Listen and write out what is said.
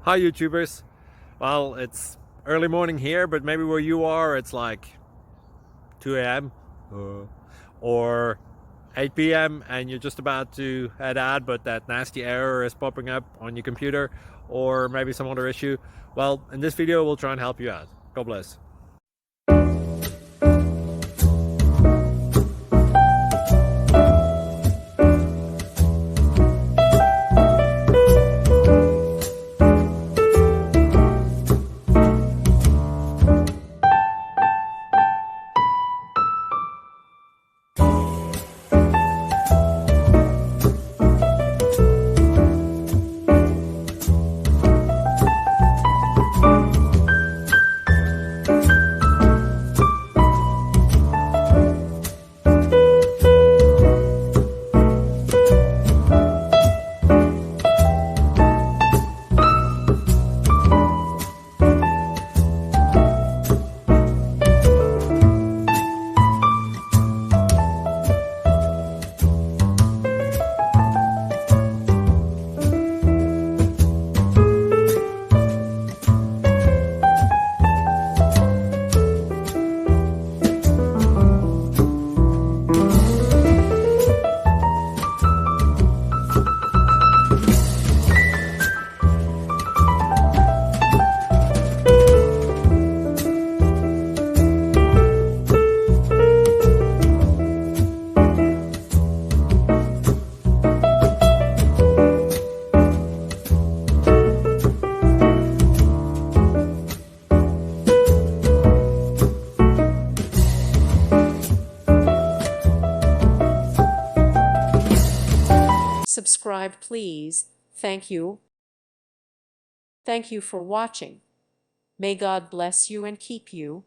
Hi YouTubers. Well, it's early morning here, but maybe where you are it's like 2 a.m. or 8 p.m. and you're just about to head out, but that nasty error is popping up on your computer, or maybe some other issue. Well, in this video we'll try and help you out. God bless. Subscribe, please. Thank you. Thank you for watching. May God bless you and keep you.